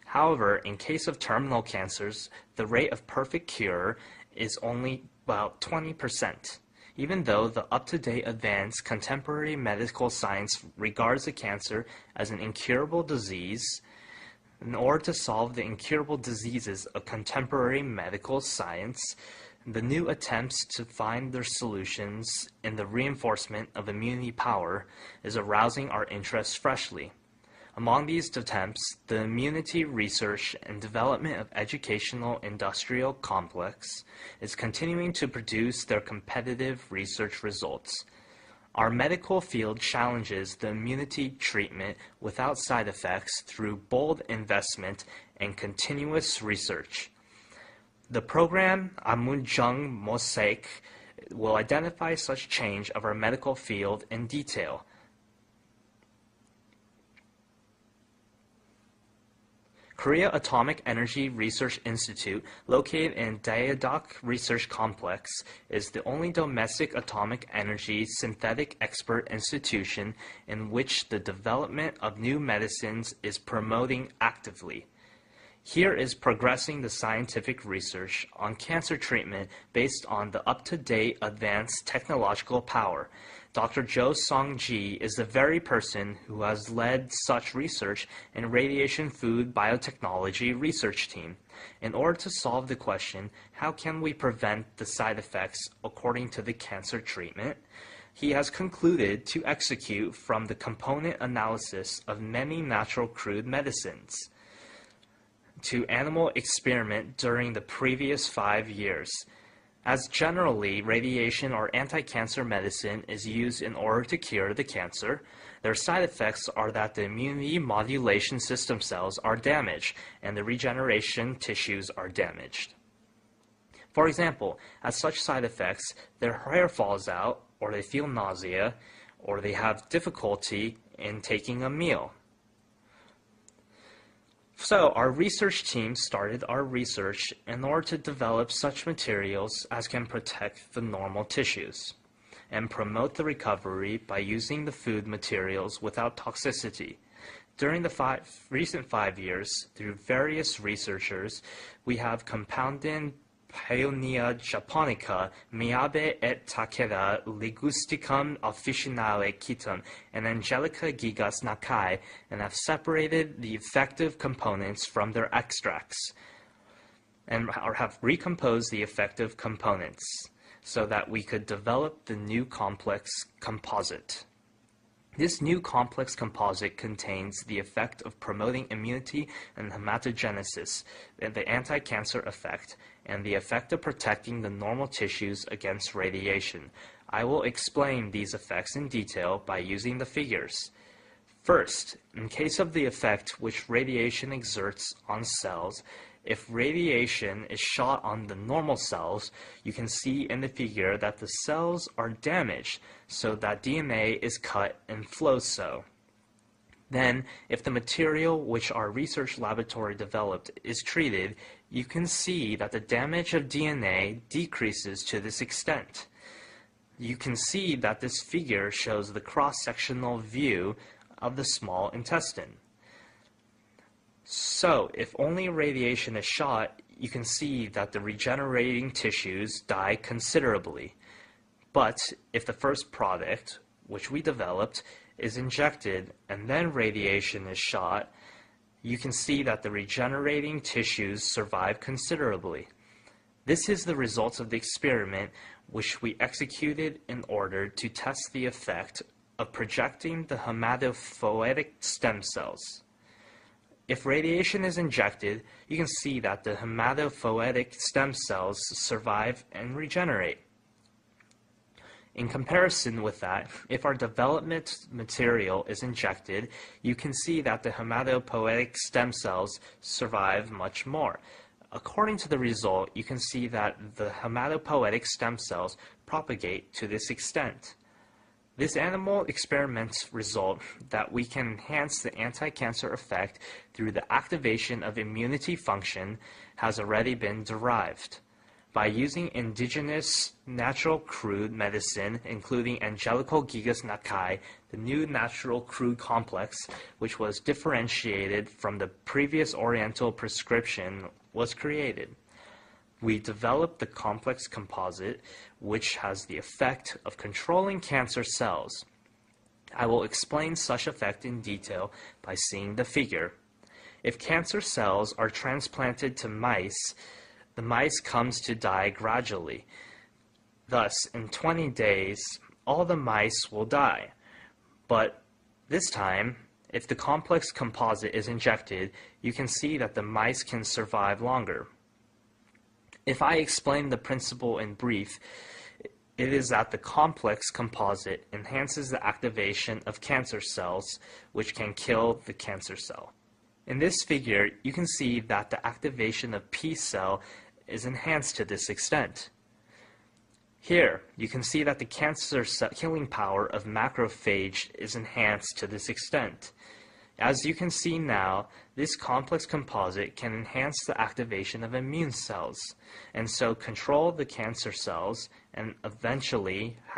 However, in case of terminal cancers, the rate of perfect cure is only about 20%. Even though the up-to-date advanced contemporary medical science regards the cancer as an incurable disease, in order to solve the incurable diseases of contemporary medical science, the new attempts to find their solutions in the reinforcement of immunity power is arousing our interest freshly. Among these attempts, the immunity research and development of educational industrial complex is continuing to produce their competitive research results. Our medical field challenges the immunity treatment without side effects through bold investment and continuous research. The program Amunjung Mosaic will identify such change of our medical field in detail. Korea Atomic Energy Research Institute, located in Daejeok Research Complex, is the only domestic atomic energy synthetic expert institution in which the development of new medicines is promoting actively. Here is progressing the scientific research on cancer treatment based on the up-to-date advanced technological power. Dr. Jo Song-ji is the very person who has led such research in radiation food biotechnology research team. In order to solve the question, how can we prevent the side effects according to the cancer treatment? He has concluded to execute from the component analysis of many natural crude medicines to animal experiment during the previous 5 years. As generally, radiation or anti-cancer medicine is used in order to cure the cancer, their side effects are that the immunity modulation system cells are damaged and the regeneration tissues are damaged. For example, as such side effects, their hair falls out, or they feel nausea, or they have difficulty in taking a meal. So our research team started our research in order to develop such materials as can protect the normal tissues and promote the recovery by using the food materials without toxicity. During the recent 5 years, through various researchers, we have compounded Paeonia japonica, Miyabe et Takeda, Ligusticum officinale Kitum, and Angelica gigas Nakai, and have separated the effective components from their extracts, and have recomposed the effective components so that we could develop the new complex composite. This new complex composite contains the effect of promoting immunity and hematogenesis, and the anti-cancer effect, and the effect of protecting the normal tissues against radiation. I will explain these effects in detail by using the figures. First, in case of the effect which radiation exerts on cells, if radiation is shot on the normal cells, you can see in the figure that the cells are damaged so that DNA is cut and flows so. Then, if the material which our research laboratory developed is treated, you can see that the damage of DNA decreases to this extent. You can see that this figure shows the cross-sectional view of the small intestine. So, if only radiation is shot, you can see that the regenerating tissues die considerably. But if the first product, which we developed, is injected and then radiation is shot, you can see that the regenerating tissues survive considerably. This is the results of the experiment which we executed in order to test the effect of projecting the hematopoietic stem cells. If radiation is injected, you can see that the hematopoietic stem cells survive and regenerate. In comparison with that, if our development material is injected, you can see that the hematopoietic stem cells survive much more. According to the result, you can see that the hematopoietic stem cells propagate to this extent. This animal experiments result that we can enhance the anti-cancer effect through the activation of immunity function has already been derived. By using indigenous natural crude medicine, including Angelical Gigas Nakai, the new natural crude complex, which was differentiated from the previous Oriental prescription, was created. We developed the complex composite, which has the effect of controlling cancer cells. I will explain such effect in detail by seeing the figure. If cancer cells are transplanted to mice, the mice comes to die gradually. Thus, in 20 days, all the mice will die. But this time, if the complex composite is injected, you can see that the mice can survive longer. If I explain the principle in brief, it is that the complex composite enhances the activation of cancer cells, which can kill the cancer cell. In this figure, you can see that the activation of P cell is enhanced to this extent. Here, you can see that the cancer cell killing power of macrophage is enhanced to this extent. As you can see now, this complex composite can enhance the activation of immune cells, and so control the cancer cells and eventually have